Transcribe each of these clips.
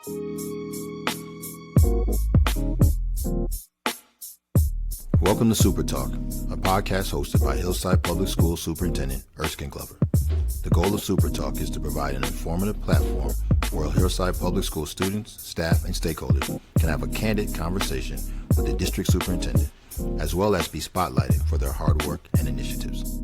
Welcome to SuperTalk, a podcast hosted by Hillside Public School Superintendent Erskine Glover. The goal of SuperTalk is to provide an informative platform where Hillside Public School students, staff, and stakeholders can have a candid conversation with the district superintendent, as well as be spotlighted for their hard work and initiatives.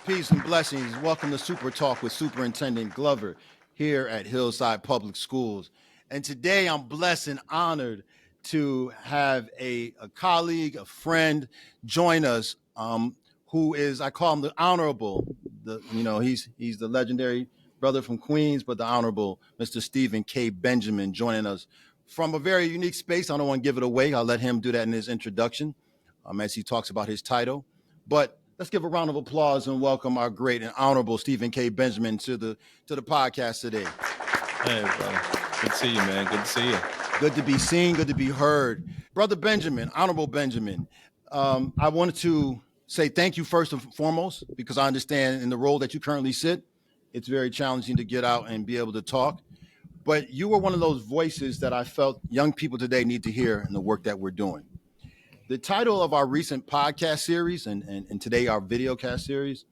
Peace, and blessings. Welcome to Super Talk with Superintendent Glover here at Hillside Public Schools. And today I'm blessed and honored to have a colleague, a join us, who is, I call him the Honorable. He's the legendary brother from Queens, but the Honorable Mr. Stephen K. Benjamin joining us from a very unique space. I don't want to give it away. I'll let him do that in his introduction as he talks about his title. But let's give a round of applause and welcome our great and honorable Stephen K. Benjamin to the podcast today. Hey, brother. Good to see you, man. Good to see you. Good to be seen, good to be heard. Brother Benjamin, Honorable Benjamin, I wanted to say thank you first and foremost, because I understand in the role that you currently sit, it's very challenging to get out and be able to talk. But you were one of those voices that I felt young people today need to hear in the work that we're doing. The title of our recent podcast series and today our videocast series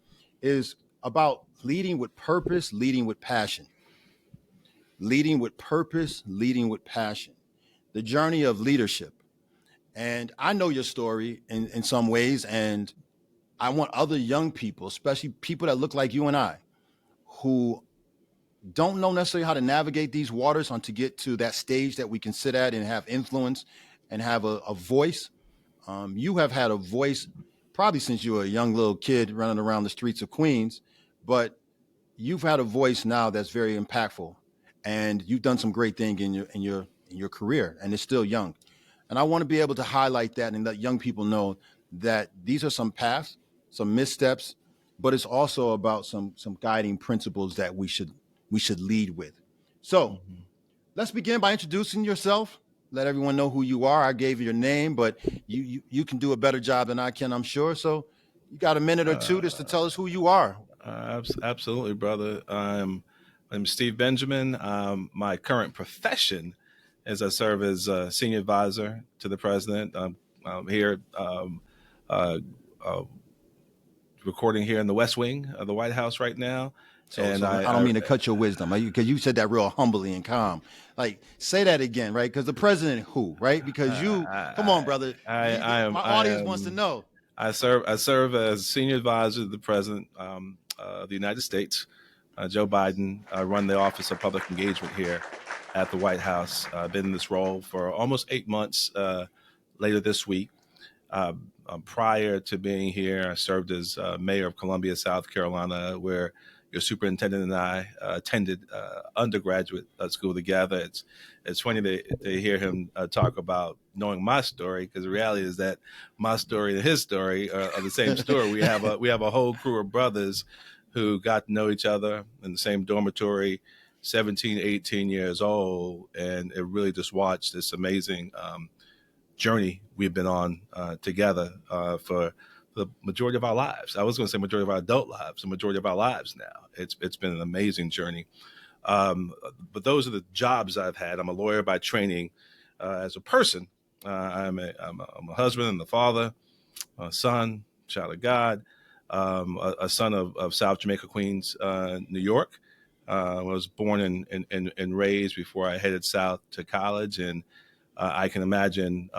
is about leading with purpose, leading with passion. Leading with purpose, leading with passion. The journey of leadership. And I know your story in some ways, and I want other young people, especially people that look like you and I, who don't know necessarily how to navigate these waters to get to that stage that we can sit at and have influence and have a voice. You have had a voice probably since you were a young little kid running around the streets of Queens, but you've had a voice now that's very impactful, and you've done some great things in your career, and it's still young. And I want to be able to highlight that and let young people know that these are some paths, some missteps, but it's also about some guiding principles that we should lead with. So let's begin by introducing yourself. Let everyone know who you are. I gave you your name, but you can do a better job than I can, I'm sure. So you got a minute or two just to tell us who you are. Absolutely, brother. I'm Steve Benjamin. My current profession is I serve as a senior advisor to the president. I'm here recording here in the West Wing of the White House right now. So I don't mean to cut your wisdom, because you said that real humbly and calm. Like, say that again, right? Because the president who, right? Because come on, brother. My audience wants to know. I serve as senior advisor to the president of the United States, Joe Biden. I run the Office of Public Engagement here at the White House. I've been in this role for almost 8 months. Later this week. Prior to being here, I served as mayor of Columbia, South Carolina, where your superintendent and I attended undergraduate school together. It's funny to hear him talk about knowing my story, because the reality is that my story and his story are the same story. We have a whole crew of brothers who got to know each other in the same dormitory, 17, 18 years old, and it really just watched this amazing journey we've been on together for the majority of our lives. I was going to say majority of our adult lives, the majority of our lives now. It's been an amazing journey. But those are the jobs I've had. I'm a lawyer by training. As a person, I'm a husband and a father, a son, child of God, a son of South Jamaica, Queens, New York. I was born and raised before I headed south to college, and I can imagine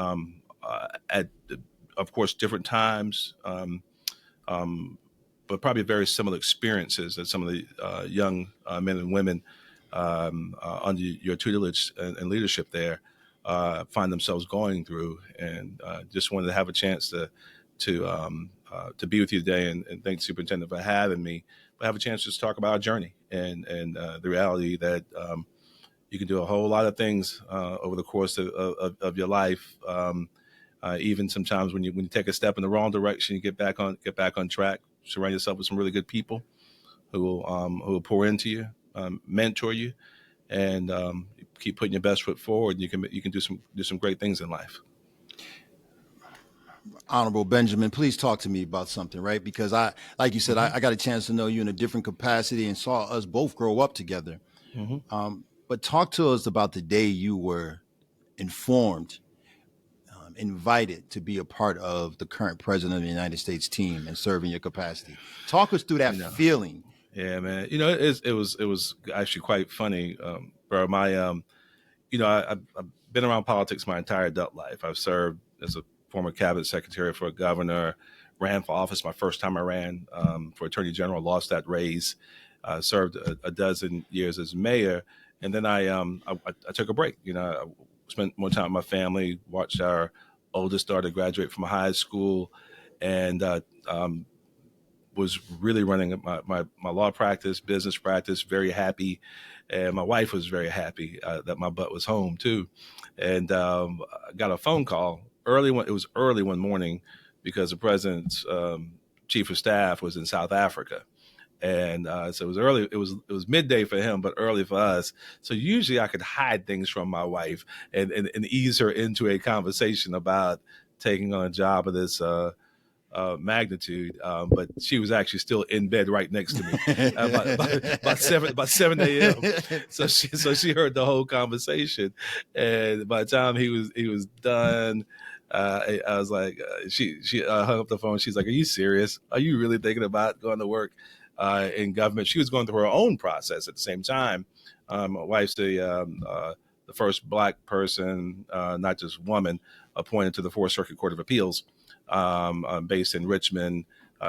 at, of course, different times, but probably very similar experiences that some of the young men and women under your tutelage and leadership there find themselves going through. And just wanted to have a chance to be with you today, and thank the superintendent for having me. But have a chance to just talk about our journey and the reality that you can do a whole lot of things over the course of your life. Even sometimes when you take a step in the wrong direction, you get back on track. Surround yourself with some really good people who will pour into you, mentor you, and keep putting your best foot forward. You can do some great things in life. Honorable Benjamin, please talk to me about something, right? Because like you said, Mm-hmm. I got a chance to know you in a different capacity and saw us both grow up together. Mm-hmm. But talk to us about the day you were informed, invited to be a part of the current president of the United States team and serve in your capacity. Talk us through that You know, feeling. yeah, man. It was actually quite funny, bro. I've been around politics my entire adult life. I've served as a former cabinet secretary for a governor, ran for office my first time I ran for attorney general, lost that race, served a dozen years as mayor, and then I took a break. I spent more time with my family, watched our oldest daughter graduate from high school, and was really running my law practice, business practice, very happy. And my wife was very happy that my butt was home too. And I got a phone call it was early one morning because the president's chief of staff was in South Africa. And so it was early. It was midday for him, but early for us. So usually I could hide things from my wife and ease her into a conversation about taking on a job of this magnitude, but she was actually still in bed right next to me about 7 a.m. So she heard the whole conversation, and by the time he was done, I was like, she hung up the phone. She's like, "Are you serious? Are you really thinking about going to work in government?" She was going through her own process at the same time. My wife's the first Black person, not just woman, appointed to the Fourth Circuit Court of Appeals, based in Richmond.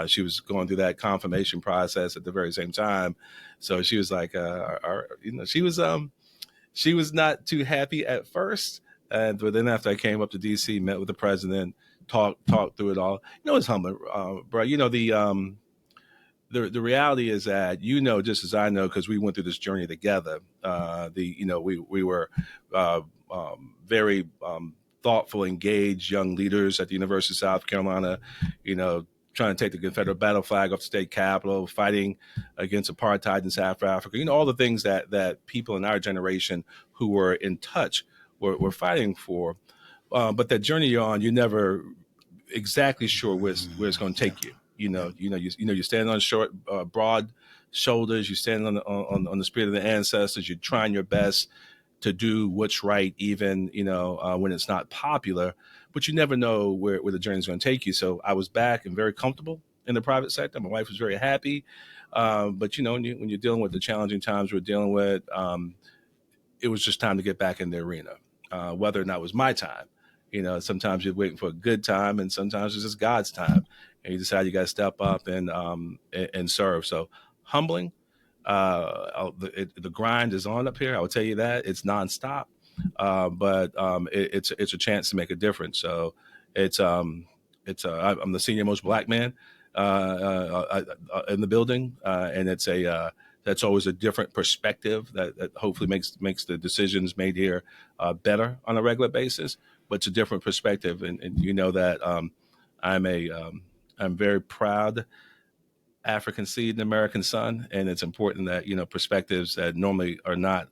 She was going through that confirmation process at the very same time, so she was like, she was not too happy at first, but then after I came up to D.C., met with the president, talked through it all. It's humbling, bro. The reality is that just as I know, because we went through this journey together. We were very thoughtful, engaged young leaders at the University of South Carolina. Trying to take the Confederate battle flag off the state capitol, fighting against apartheid in South Africa. All the things that people in our generation who were in touch were fighting for. But that journey you're on, you're never exactly sure where it's going to take you. You stand on short, broad shoulders. You stand on the spirit of the ancestors. You're trying your best to do what's right, even when it's not popular. But you never know where the journey is going to take you. So I was back and very comfortable in the private sector. My wife was very happy. But when you're dealing with the challenging times we're dealing with, it was just time to get back in the arena. Whether or not it was my time. Sometimes you're waiting for a good time, and sometimes it's just God's time, and you decide you got to step up and serve. So humbling. The grind is on up here. I will tell you that it's nonstop, but it's a chance to make a difference. So I'm the senior most Black man in the building, and that's always a different perspective that hopefully makes the decisions made here better on a regular basis. But it's a different perspective, and that I'm very proud African seed and American son, and it's important that perspectives that normally are not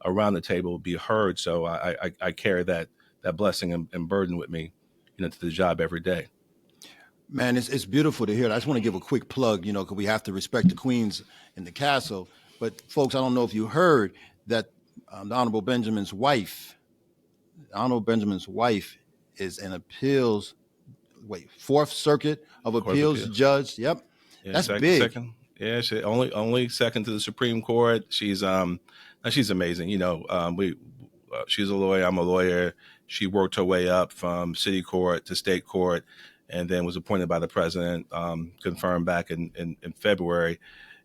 around the table be heard. So I carry that blessing and burden with me, to the job every day. Man, it's beautiful to hear. I just want to give a quick plug, because we have to respect the queens in the castle. But folks, I don't know if you heard that the Honorable Benjamin's wife is an Fourth Circuit of Appeals judge. Yep, Yeah, that's big. Second. Yeah, she only second to the Supreme Court. She's amazing. She's a lawyer. I'm a lawyer. She worked her way up from city court to state court, and then was appointed by the president, confirmed back in February.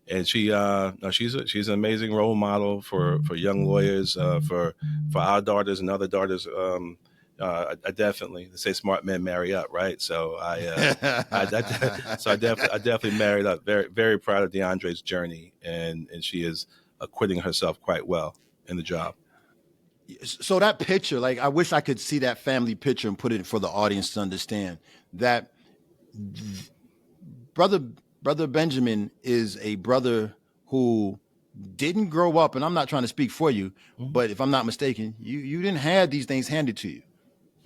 And she's an amazing role model for young lawyers, for our daughters and other daughters. I definitely, they say smart men marry up, right? So I definitely married up. Very, very proud of DeAndre's journey, and she is acquitting herself quite well in the job. So that picture, like, I wish I could see that family picture and put it for the audience to understand that brother Benjamin is a brother who didn't grow up, and I'm not trying to speak for you, but if I'm not mistaken, you didn't have these things handed to you.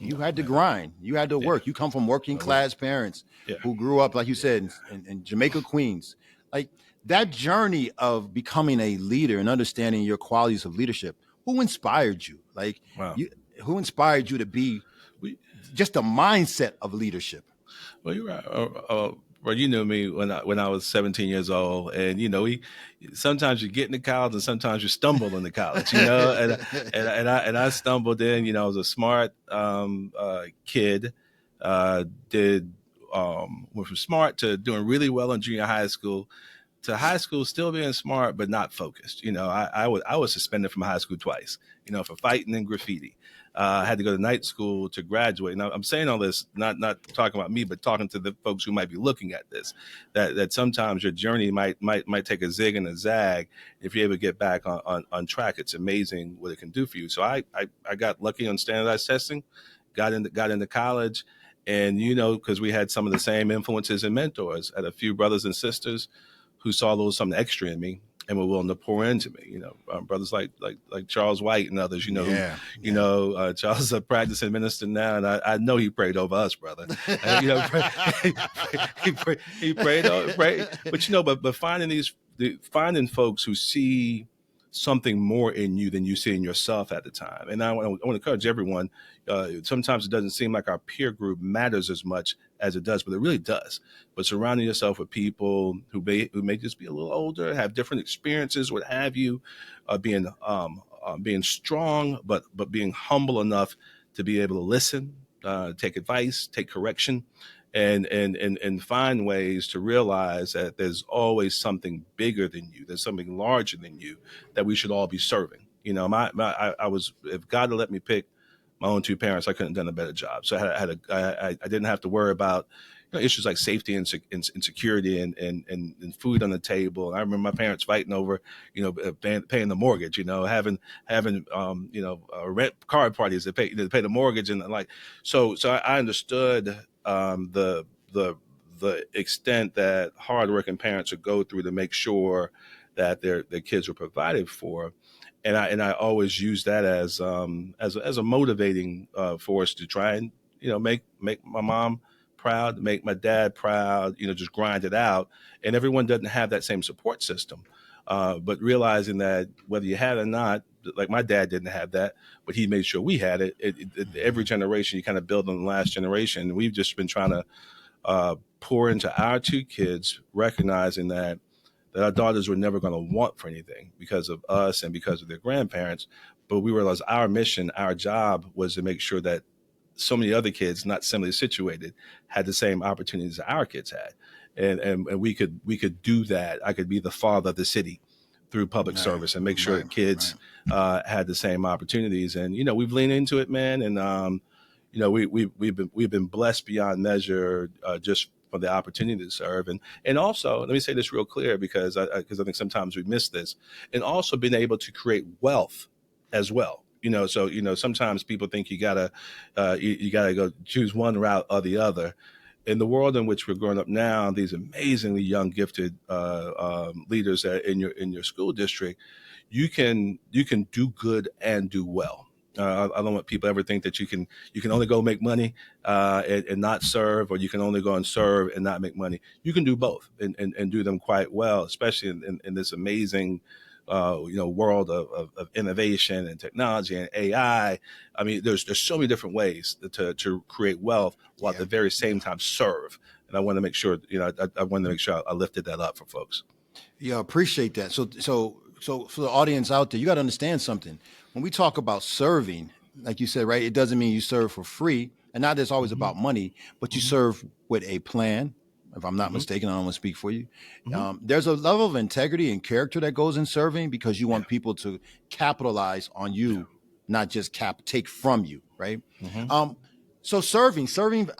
You had to Man, grind. You had to yeah, work. You come from working I work. class parents Yeah, who grew up, like you said, in Jamaica, Queens. Like that journey of becoming a leader and understanding your qualities of leadership. Who inspired you? Like wow. you, who inspired you to be We, just a mindset of leadership? well, you're right. Well, you knew me when I was 17 years old, and we sometimes you get into college, and sometimes you stumble into college. And I stumbled in. I was a smart kid. Did Went from smart to doing really well in junior high school to high school, still being smart but not focused. I was suspended from high school twice. For fighting and graffiti. I had to go to night school to graduate. Now I'm saying all this not talking about me, but talking to the folks who might be looking at this. That sometimes your journey might take a zig and a zag. If you're able to get back on track, it's amazing what it can do for you. So I got lucky on standardized testing, got into college. And because we had some of the same influences and mentors, had a few brothers and sisters who saw a little something extra in me and were willing to pour into me. Brothers like Charles White and others. Who Yeah, yeah. Charles is a practicing minister now, and I know he prayed over us, brother. He prayed. But finding folks who see something more in you than you see in yourself at the time. And I want to encourage everyone. Sometimes it doesn't seem like our peer group matters as much as it does, but it really does. But surrounding yourself with people who may just be a little older, have different experiences, what have you, being strong, but being humble enough to be able to listen, take advice, take correction, and find ways to realize that there's always something bigger than you. There's something larger than you that we should all be serving. I was, if God had let me pick my own two parents, I couldn't have done a better job. So I didn't have to worry about issues like safety and security and food on the table. And I remember my parents fighting over, paying the mortgage, having rent card parties to pay the mortgage. And like, so I understood the extent that hardworking parents would go through to make sure that their kids were provided for. And I always use that as a motivating force to try and make my mom proud, make my dad proud, just grind it out. And everyone doesn't have that same support system. But realizing that whether you had it or not, like my dad didn't have that, but he made sure we had it. Every generation, you kind of build on the last generation. And we've just been trying to pour into our two kids, recognizing that our daughters were never going to want for anything because of us and because of their grandparents. But we realized our mission, our job was to make sure that so many other kids, not similarly situated, had the same opportunities that our kids had. And we could do that. I could be the father of the city through public Right, service and make sure right, that kids had the same opportunities. And we've leaned into it, man. And we've been blessed beyond measure, just for the opportunity to serve. And also, let me say this real clear, because I think sometimes we miss this, and also been able to create wealth as well. So sometimes people think you gotta go choose one route or the other. In the world in which we're growing up now, these amazingly young, gifted leaders that in your school district, you can do good and do well. I don't want people ever think that you can only go make money and not serve, or you can only go and serve and not make money. You can do both and do them quite well, especially in this amazing world of innovation and technology and AI. I mean, there's so many different ways to create wealth while at yeah, the very same yeah. time serve. And I want to make sure, I wanted to make sure I lifted that up for folks. Yeah, appreciate that. So for the audience out there, you got to understand something. When we talk about serving, like you said, right, it doesn't mean you serve for free, and not it's always Hmm. about money, but you Hmm. serve with a plan. If I'm not Hmm. mistaken, I don't want to speak for you. Hmm. There's a level of integrity and character that goes in serving because you Yeah. want people to capitalize on Yeah. you, not just take from you, right? Hmm. Um, so serving,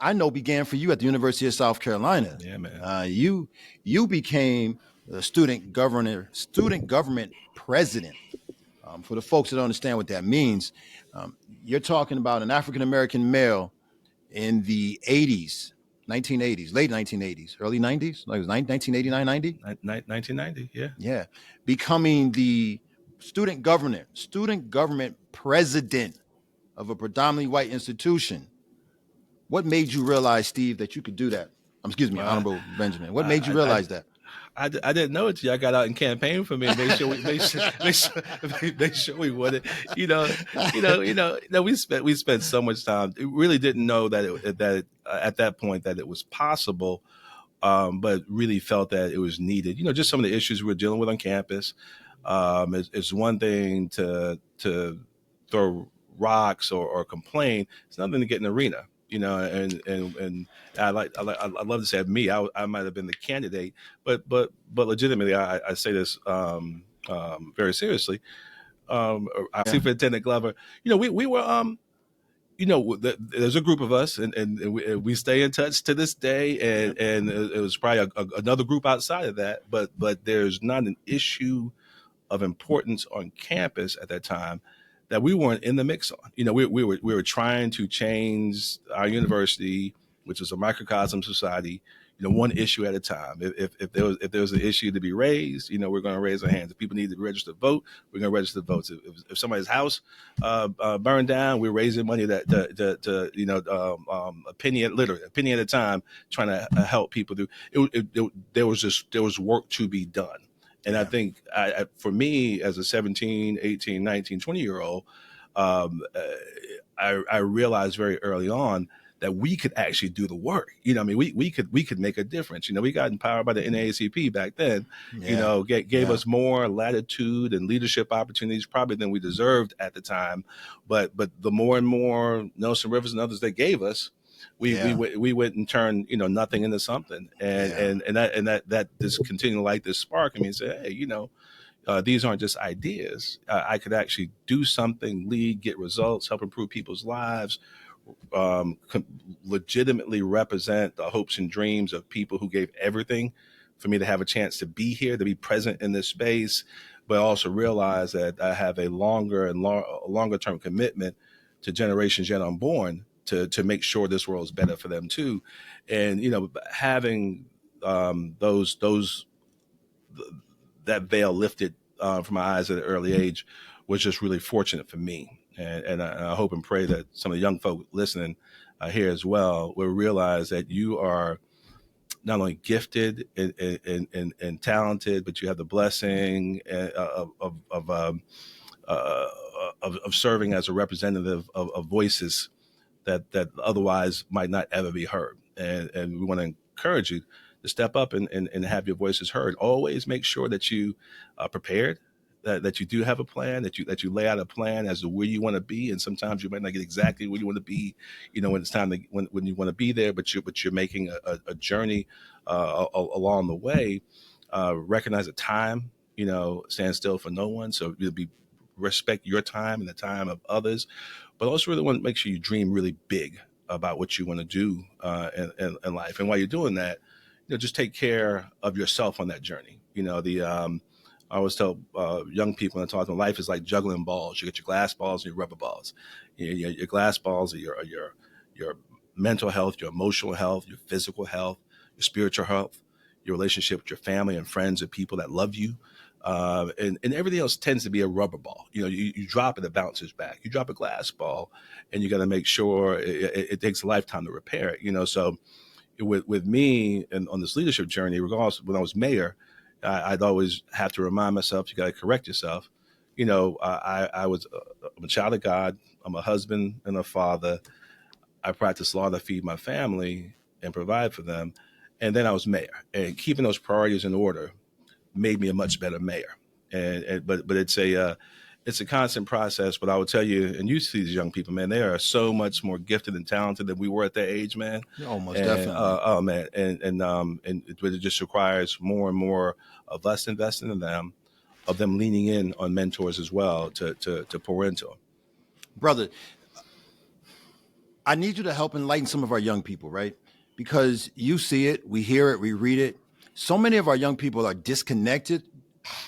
I know began for you at the University of South Carolina. Yeah, man. You became the student government president. For the folks that don't understand what that means, you're talking about an African American male in the 80s, 1980s, late 1980s, early 90s, like it was 1989, 90. 1990. Yeah. Yeah, becoming the student government president of a predominantly white institution. What made you realize, Steve, that you could do that? Excuse me, Uh, Honorable Benjamin. What made you I, I, realize that? I didn't know it till I got out and campaigned for me and made sure we made sure we won it. We spent so much time. We really didn't know at that point that it was possible, but really felt that it was needed. Just some of the issues we were dealing with on campus. It's one thing to throw rocks or complain. It's nothing to get in the arena. And I love to say me. I might have been the candidate, but legitimately, I say this very seriously. Our Yeah. Superintendent Glover, we were there's a group of us, and we stay in touch to this day, and it was probably another group outside of that, but there's not an issue of importance on campus at that time that we weren't in the mix on. We were trying to change our university, which was a microcosm society, one issue at a time. If there was an issue to be raised, we're going to raise our hands. If people need to register to vote, we're going to register to vote. If somebody's house burned down, we're raising money a penny at a time, trying to help people do it. There was work to be done. And I think for me, as a 17, 18, 19, 20-year-old, I realized very early on that we could actually do the work. We could make a difference. We got empowered by the NAACP back then, gave us more latitude and leadership opportunities probably than we deserved at the time. But the more and more Nelson Rivers and others they gave us, we went and turned nothing into something, and that just continued to light this spark. Say, hey, these aren't just ideas. I could actually do something, lead, get results, help improve people's lives, legitimately represent the hopes and dreams of people who gave everything for me to have a chance to be here, to be present in this space, but also realize that I have a longer term commitment to generations yet unborn to make sure this world is better for them too. And having that veil lifted from my eyes at an early age was just really fortunate for me. And I hope and pray that some of the young folk listening here as well will realize that you are not only gifted and talented, but you have the blessing of serving as a representative of voices that otherwise might not ever be heard. And we want to encourage you to step up and have your voices heard. Always make sure that you are prepared, that you do have a plan, that you lay out a plan as to where you want to be. And sometimes you might not get exactly where you want to be, when it's time when you want to be there, but you're making a journey along the way. Recognize that time, stands still for no one. So you'll respect your time and the time of others, but also really want to make sure you dream really big about what you want to do in life. And while you're doing that, just take care of yourself on that journey. I always tell young people when I talk to them, life is like juggling balls. You get your glass balls and your rubber balls. Your glass balls are your mental health, your emotional health, your physical health, your spiritual health, your relationship with your family and friends and people that love you. And everything else tends to be a rubber ball. You drop it, it bounces back. You drop a glass ball, and you got to make sure it takes a lifetime to repair it. So with me and on this leadership journey, regardless, when I was mayor, I'd always have to remind myself, you got to correct yourself. I'm a child of God. I'm a husband and a father. I practice law to feed my family and provide for them. And then I was mayor, and keeping those priorities in order made me a much better mayor. But it's a constant process. But I will tell you, and you see these young people, man, they are so much more gifted and talented than we were at that age, man. Almost definitely. Oh man, and it just requires more and more of us investing in them, of them leaning in on mentors as well to pour into them. Brother, I need you to help enlighten some of our young people, right? Because you see it, we hear it, we read it. So many of our young people are disconnected,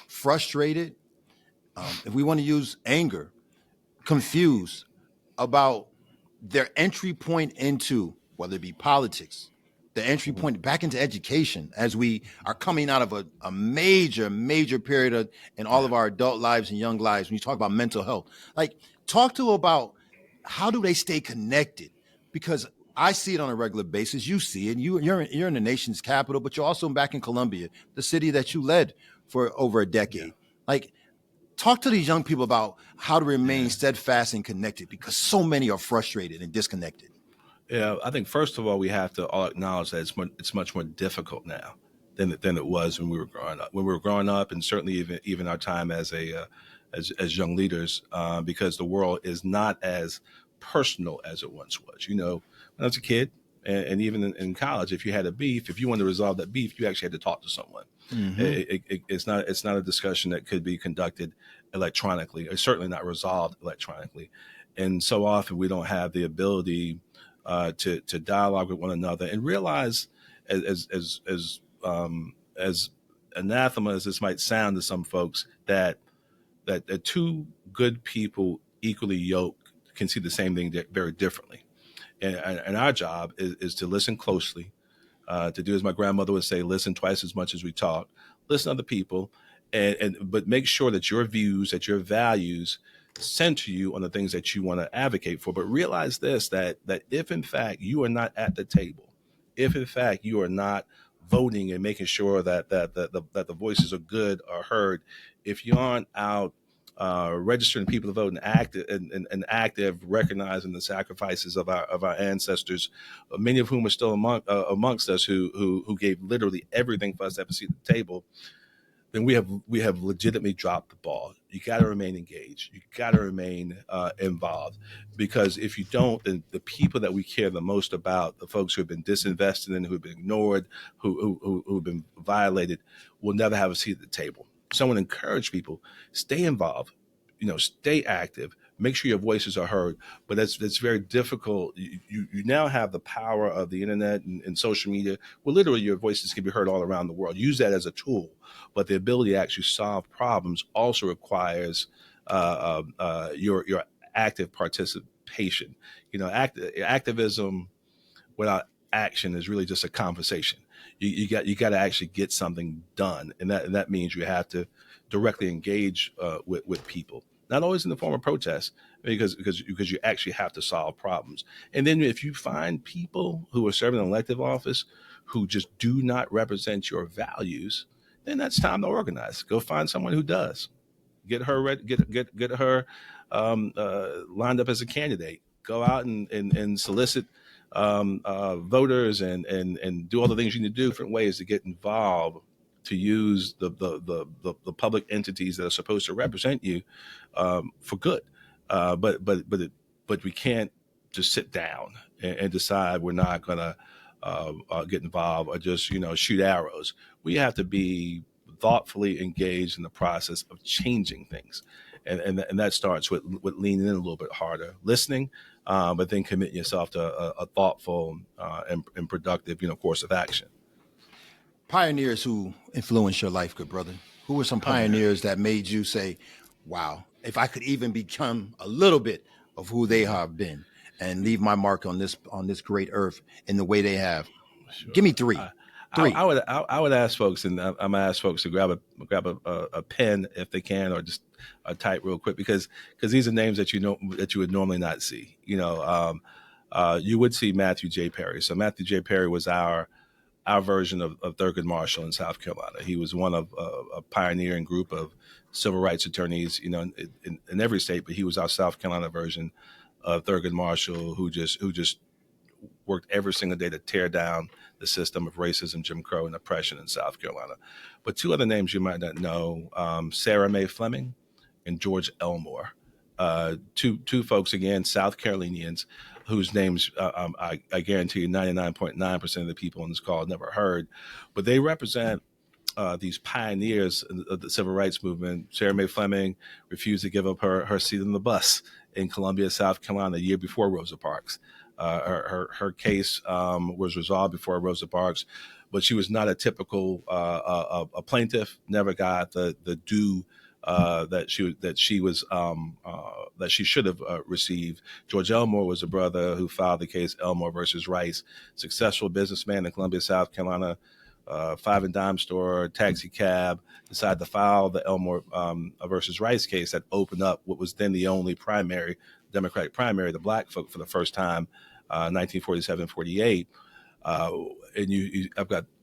frustrated. If we want to use anger, confused about their entry point into, whether it be politics, the entry point back into education, as we are coming out of a major period in all of our adult lives and young lives. When you talk about mental health, talk to about how do they stay connected? Because I see it on a regular basis. You see it. You're in the nation's capital, but you're also back in Columbia, the city that you led for over a Yeah. decade. Like, talk to these young people about how to remain Yeah. steadfast and connected, because so many are frustrated and disconnected. Yeah, I think first of all we have to all acknowledge that it's much more difficult now than it was when we were growing up. When we were growing up, and certainly even our time as as young leaders, because the world is not as personal as it once was. You know, when I was a kid, and even in college, if you had a beef, if you wanted to resolve that beef, you actually had to talk to someone. Mm-hmm. It's not a discussion that could be conducted electronically, or certainly not resolved electronically. And so often we don't have the ability to dialogue with one another and realize, as anathema as this might sound to some folks, that two good people equally yoked can see the same thing very differently. And our job is to listen closely, to do as my grandmother would say, listen twice as much as we talk, listen to other people, and but make sure that your views, that your values center you on the things that you want to advocate for. But realize this, that if in fact you are not at the table, if in fact you are not voting and making sure that the voices are good or heard, if you aren't out registering people to vote and active, recognizing the sacrifices of our ancestors, many of whom are still amongst us, who gave literally everything for us to have a seat at the table, then we have legitimately dropped the ball. You got to remain engaged. You got to remain involved, because if you don't, then the people that we care the most about, the folks who have been disinvested in, who have been ignored, who've been violated, will never have a seat at the table. So I want to encourage people: stay involved, stay active, make sure your voices are heard. But that's very difficult. You now have the power of the internet and social media, where literally your voices can be heard all around the world. Use that as a tool, but the ability to actually solve problems also requires your active participation. Activism without action is really just a conversation. You got to actually get something done, and that means you have to directly engage with people, not always in the form of protest, because you actually have to solve problems. And then if you find people who are serving an elective office who just do not represent your values, then that's time to organize. Go find someone who does. Get her get her lined up as a candidate. Go out and solicit voters, and do all the things you need to do, different ways to get involved, to use the public entities that are supposed to represent you for good. But we can't just sit down and decide we're not going to get involved, or just shoot arrows. We have to be thoughtfully engaged in the process of changing things, and that starts with leaning in a little bit harder, listening, but then committing yourself to a thoughtful and productive course of action. Pioneers who influenced your life, good brother. Who were some Oh man. pioneers that made you say, wow, if I could even become a little bit of who they Yeah, have been and leave my mark on this great earth in the way they have? sure. Give me three. I, Three. I would ask folks, and I'm gonna ask folks to grab a pen if they can, or just type real quick, because these are names that that you would normally not see. You would see Matthew J. Perry. So Matthew J. Perry was our version of Thurgood Marshall in South Carolina. He was one of a pioneering group of civil rights attorneys, in every state, but he was our South Carolina version of Thurgood Marshall, who just worked every single day to tear down the system of racism, Jim Crow, and oppression in South Carolina. But two other names you might not know: Sarah Mae Fleming and George Elmore. Two folks, again, South Carolinians, whose names I guarantee you 99.9% of the people on this call have never heard, but they represent these pioneers of the civil rights movement. Sarah Mae Fleming refused to give up her seat on the bus in Columbia, South Carolina, a year before Rosa Parks. Her case was resolved before Rosa Parks, but she was not a typical a plaintiff. Never got the due that she should have received. George Elmore was a brother who filed the case Elmore versus Rice. Successful businessman in Columbia, South Carolina, five and dime store, taxi cab, decided to file the Elmore versus Rice case that opened up what was then the only primary, Democratic primary, the black folk for the first time 1947, 48. And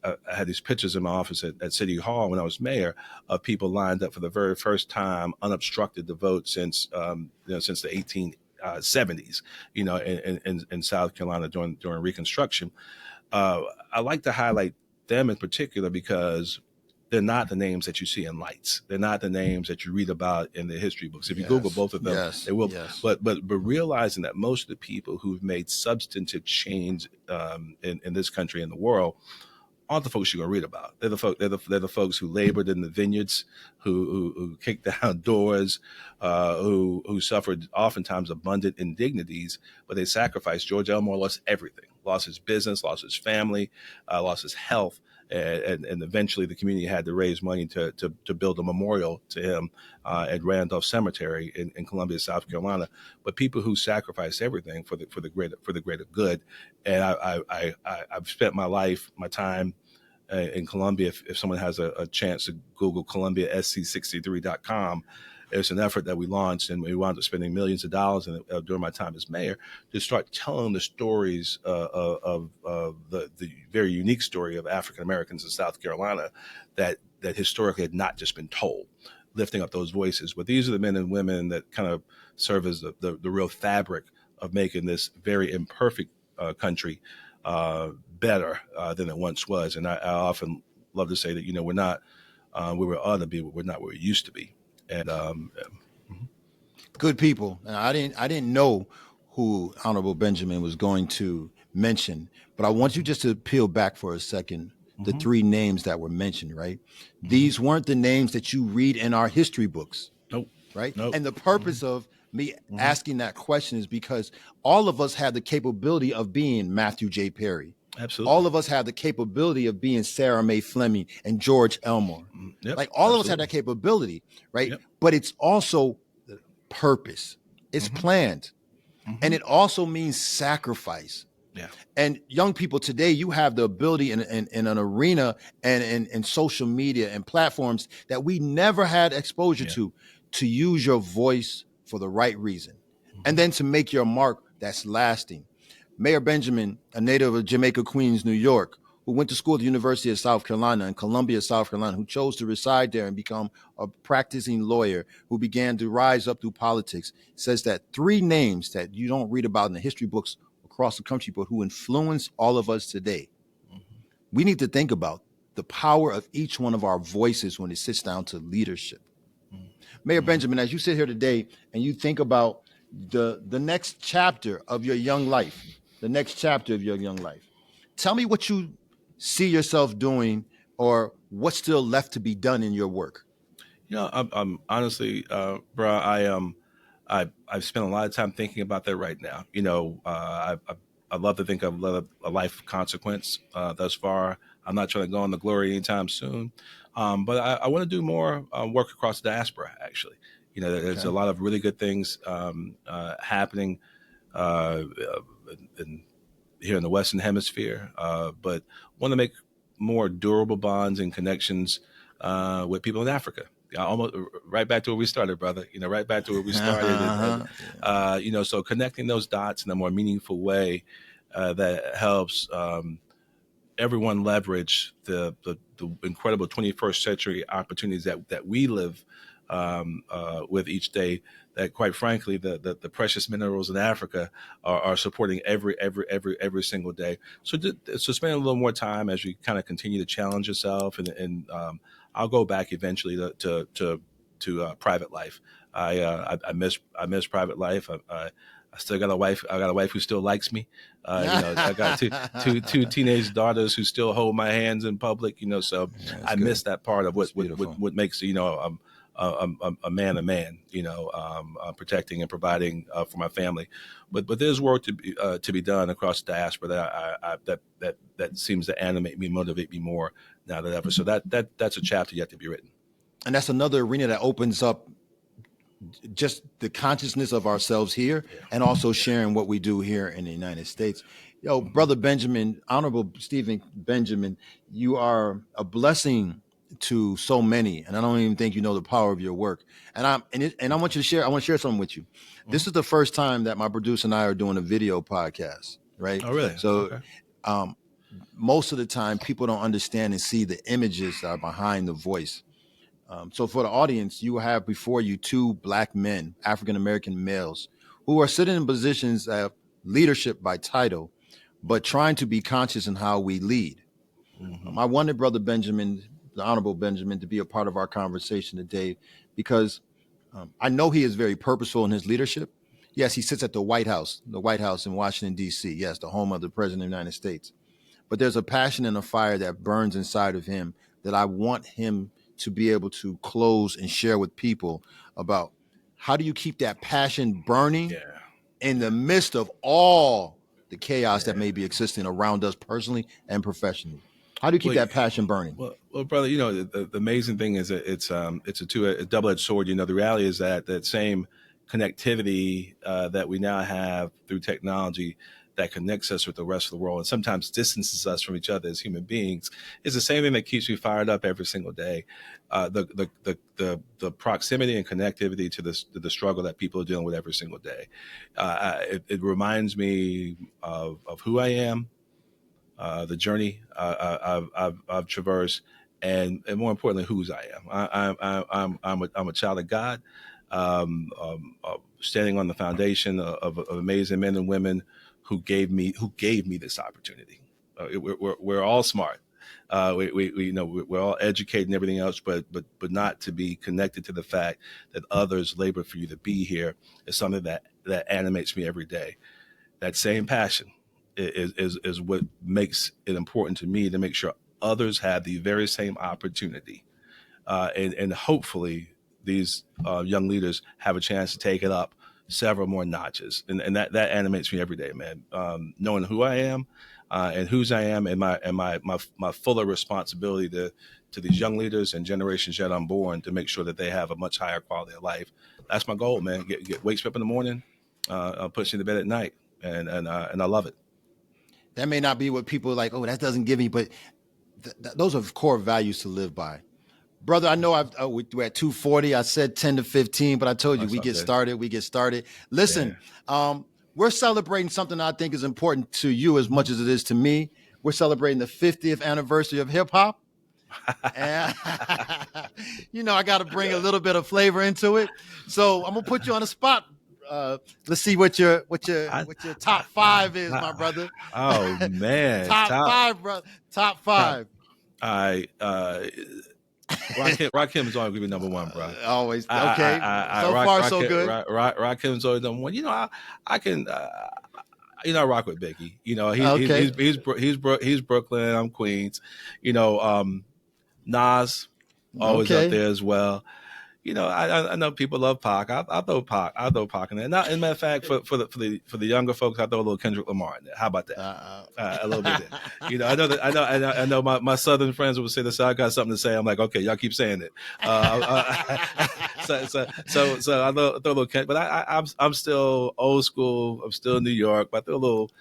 I had these pictures in my office at City Hall when I was mayor of people lined up for the very first time, unobstructed to vote since since the 1870s, in South Carolina during Reconstruction. I like to highlight them in particular because they're not the names that you see in lights. They're not the names that you read about in the history books. If you Google both of them, they will. Yes. But realizing that most of the people who've made substantive change in this country and the world aren't the folks you're going to read about. They're the folks who labored in the vineyards, who kicked down doors, who suffered oftentimes abundant indignities, but they sacrificed. George Elmore lost everything, lost his business, lost his family, lost his health. And eventually the community had to raise money to build a memorial to him at Randolph Cemetery in Columbia, South Carolina. But people who sacrifice everything for the greater good. And I've spent my time in Columbia. If someone has a chance to Google ColumbiaSC63.com, it's an effort that we launched, and we wound up spending millions of dollars during my time as mayor to start telling the stories of the very unique story of African Americans in South Carolina that historically had not just been told, lifting up those voices. But these are the men and women that kind of serve as the real fabric of making this very imperfect country better than it once was. And I often love to say that, we're not where we ought to be, but we're not where we used to be. And Good people. And I didn't know who Honorable Benjamin was going to mention, but I want you just to peel back for a second. The three names that were mentioned, right? These weren't the names that you read in our history books. Nope. Right. Nope. And the purpose of me asking that question is because all of us have the capability of being Matthew J. Perry. Absolutely. All of us have the capability of being Sarah Mae Fleming and George Elmore. Yep. Like all of us have that capability, right? Yep. But it's also purpose. It's planned. And it also means sacrifice. Yeah. And young people today, you have the ability in an arena and in social media and platforms that we never had exposure to use your voice for the right reason. And then to make your mark that's lasting. Mayor Benjamin, a native of Jamaica, Queens, New York, who went to school at the University of South Carolina in Columbia, South Carolina, who chose to reside there and become a practicing lawyer, who began to rise up through politics, says that three names that you don't read about in the history books across the country, but who influence all of us today. We need to think about the power of each one of our voices when it sits down to leadership. Mayor Benjamin, as you sit here today and you think about the next chapter of your young life, tell me what you see yourself doing or what's still left to be done in your work. I'm honestly, bro, I've spent a lot of time thinking about that right now. I love to think I've led a life of consequence thus far. I'm not trying to go on the glory anytime soon, but I want to do more work across the diaspora. Actually, there's a lot of really good things happening here in the Western Hemisphere, but want to make more durable bonds and connections with people in Africa. Almost right back to where we started, brother. Right back to where we started. So connecting those dots in a more meaningful way that helps everyone leverage the incredible 21st century opportunities that we live with each day. That, quite frankly, the precious minerals in Africa are supporting every single day. So spend a little more time as you kind of continue to challenge yourself, and I'll go back eventually to private life. I miss private life. I still got a wife. I got a wife who still likes me. I got two teenage daughters who still hold my hands in public. So I miss that part of what makes a man, protecting and providing for my family. But there's work to be done across the diaspora that seems to animate me, motivate me more now than ever. So that's a chapter yet to be written. And that's another arena that opens up just the consciousness of ourselves here, and also sharing what we do here in the United States. Brother Benjamin, Honorable Stephen Benjamin, you are a blessing to so many, and I don't even think you know the power of your work. And I want to share something with you. This is the first time that my producer and I are doing a video podcast. right? Oh, really? So Okay. um, most of the time, people don't understand and see the images that are behind the voice. So for the audience, you have before you two black men, African American males, who are sitting in positions of leadership by title, but trying to be conscious in how we lead. Hmm. I wanted Brother Benjamin, the Honorable Benjamin, to be a part of our conversation today because I know he is very purposeful in his leadership. Yes, he sits at the White House in Washington, D.C., yes, the home of the President of the United States. But there's a passion and a fire that burns inside of him that I want him to be able to close and share with people about how do you keep that passion burning Yeah. in Yeah. the midst of all the chaos that Yeah. may be existing around us personally and professionally. How do you keep Well, that passion burning? well, brother, the amazing thing is that it's a double-edged sword. The reality is that that same connectivity that we now have through technology that connects us with the rest of the world and sometimes distances us from each other as human beings is the same thing that keeps me fired up every single day. The proximity and connectivity to the struggle that people are dealing with every single day. It reminds me of who I am, the journey I've traversed, and more importantly, whose I am. I'm a child of God, standing on the foundation of amazing men and women who gave me this opportunity. We're all smart. We're all educated and everything else, but not to be connected to the fact that others labor for you to be here is something that animates me every day. That same passion is what makes it important to me to make sure others have the very same opportunity, and hopefully these young leaders have a chance to take it up several more notches, and that animates me every day, man. Knowing who I am, and whose I am, and my fuller responsibility to these young leaders and generations yet unborn to make sure that they have a much higher quality of life. That's my goal, man. Wakes me up in the morning, puts me to bed at night, and I love it. That may not be what people are like, oh, that doesn't give me, but those are core values to live by. Brother, I know we're at 2:40. I said 10 to 15, but I told you That's we all get good. started. We get started. Yeah. Listen, we're celebrating something I think is important to you as much as it is to me. We're celebrating the 50th anniversary of hip hop. And I got to bring a little bit of flavor into it. So I'm gonna put you on the spot. Let's see what your I, top five is, my brother. oh man, Top five, brother. Top top. five. I Rakim's always gonna be number one, bro. Always okay. So far, so good. Rakim's always number one. I can. I rock with Biggie. Okay. He's Brooklyn. I'm Queens. You know, Nas always up Okay. there as well. I know people love Pac. I throw Pac. I throw Pac in there. Not, as a matter of fact, for the younger folks, I throw a little Kendrick Lamar in there. How about that? Uh, A little bit. I know my Southern friends would say this. So I got something to say. I'm like, okay, y'all keep saying it. So I throw a little Kendrick, but I'm still old school. I'm still in New York, but I throw a little.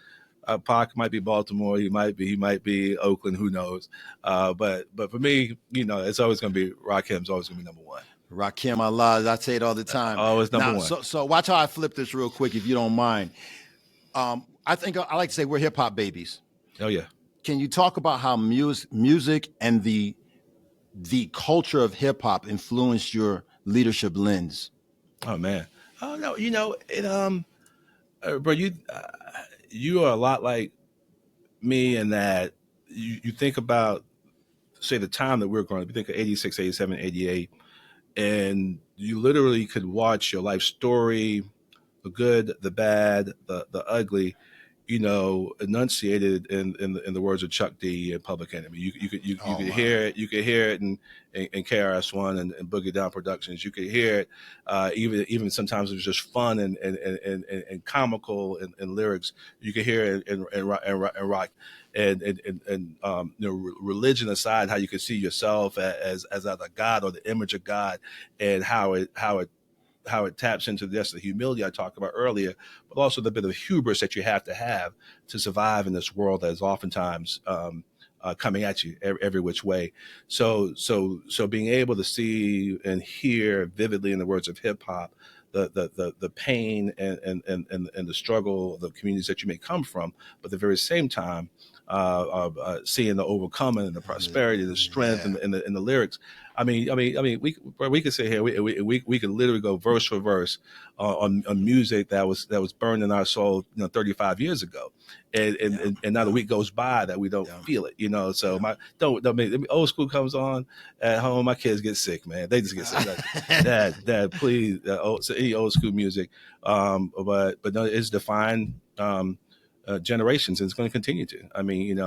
Pac might be Baltimore. He might be Oakland. Who knows? But for me, it's always going to be Rakim's always going to be number one. Rakim Allah, I say it all the time. Always number Now, one. so watch how I flip this real quick, if you don't mind. I think I like to say we're hip hop babies. Oh yeah. Can you talk about how music and the culture of hip hop influenced your leadership lens? Oh man. Oh no. It. Bro, you are a lot like me in that you think about, say, the time that we are growing up. You think of 86, 87, 88, and you literally could watch your life story, the good, the bad, the ugly, enunciated in the words of Chuck D and Public Enemy. You Oh could my. hear it. You could hear it in KRS-One and Boogie Down Productions. You could hear it, even sometimes it was just fun and comical in lyrics. You could hear it in rock. And religion aside, how you could see yourself as a god or the image of God, and how it taps into the humility I talked about earlier, but also the bit of hubris that you have to survive in this world that is oftentimes coming at you every which way. So being able to see and hear vividly in the words of hip hop the pain and the struggle of the communities that you may come from, but at the very same time, seeing the overcoming and the prosperity, the strength, Yeah. and the lyrics. I mean, we could sit here, we could literally go verse for verse on music that was burned in our soul, 35 years ago, and not a week goes by that we don't feel it, So don't make old school comes on at home, my kids get sick, man. They just get sick. Dad, please, so any old school music, but no, it's defined. Generations, and it's going to continue to. I mean, it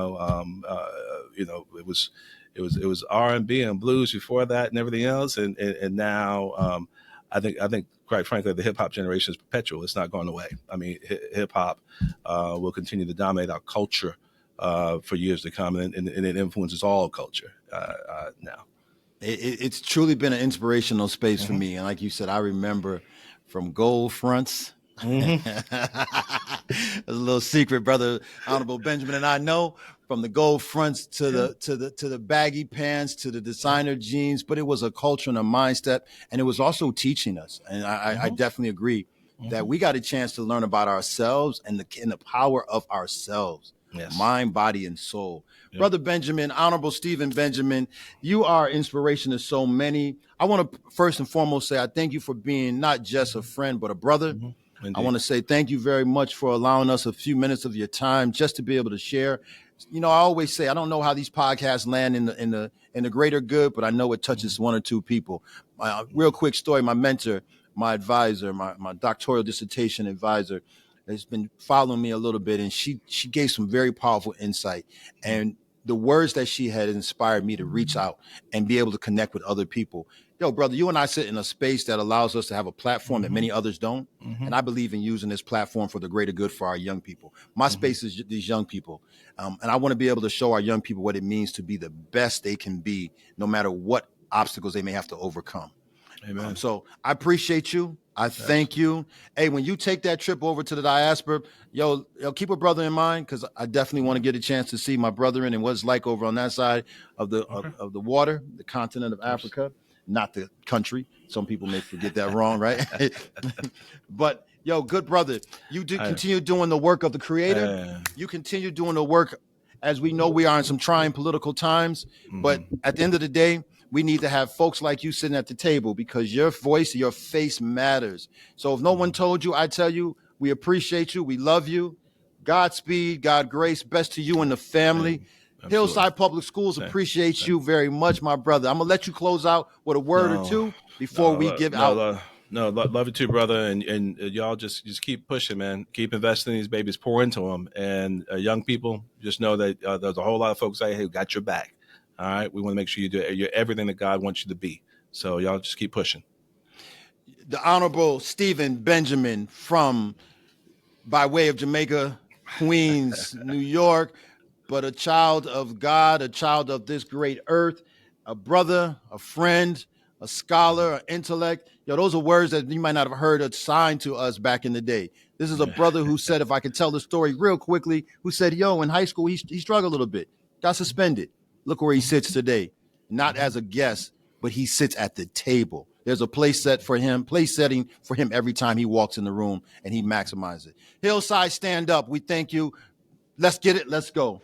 was R&B and blues before that, and everything else, and now I think quite frankly, the hip hop generation is perpetual. It's not going away. I mean, hip hop will continue to dominate our culture for years to come, and it influences all culture now. It's truly been an inspirational space for me, and like you said, I remember from gold fronts. There's a little secret, brother Honorable Benjamin and I know, from the gold fronts to the baggy pants to the designer jeans, but it was a culture and a mindset, and it was also teaching us. And I definitely agree that we got a chance to learn about ourselves and the power of ourselves, mind, body, and soul. Brother Benjamin, Honorable Stephen Benjamin, you are inspiration to so many. I want to first and foremost say I thank you for being not just a friend, but a brother. I want to say thank you very much for allowing us a few minutes of your time just to be able to share. I always say I don't know how these podcasts land in the greater good, but I know it touches one or two people. Real quick story: my mentor, my advisor, my doctoral dissertation advisor, has been following me a little bit, and she gave some very powerful insight, and the words that she had inspired me to reach out and be able to connect with other people. Yo, brother, you and I sit in a space that allows us to have a platform that many others don't. And I believe in using this platform for the greater good for our young people. My space is these young people. And I want to be able to show our young people what it means to be the best they can be, no matter what obstacles they may have to overcome. Amen. So I appreciate you. I thank you. Hey, when you take that trip over to the diaspora, yo, keep a brother in mind, because I definitely want to get a chance to see my brother and what it's like over on that side of the of the water, the continent of Africa, not the country. Some people may forget that wrong, right? But yo, good brother, you do continue doing the work of the Creator. You continue doing the work, as we know we are in some trying political times. But at the end of the day, we need to have folks like you sitting at the table, because your voice, your face matters. So if no one told you, I tell you, we appreciate you. We love you. Godspeed, God grace, best to you and the family. Hillside Public Schools appreciates you very much, my brother. I'm going to let you close out with a word or two before we give out. Love you too, brother. And y'all just keep pushing, man. Keep investing in these babies. Pour into them. And young people, just know that there's a whole lot of folks out here who got your back. All right, we want to make sure you're everything that God wants you to be. So y'all just keep pushing. The Honorable Stephen Benjamin, from by way of Jamaica, Queens, New York, but a child of God, a child of this great earth, a brother, a friend, a scholar, an intellect. Yo, those are words that you might not have heard assigned to us back in the day. This is a brother who said, if I could tell the story real quickly, who said, yo, in high school, he struggled a little bit, got suspended. Look where he sits today, not as a guest, but he sits at the table. There's a place setting for him every time he walks in the room, and he maximizes it. Hillside, stand up. We thank you. Let's get it. Let's go.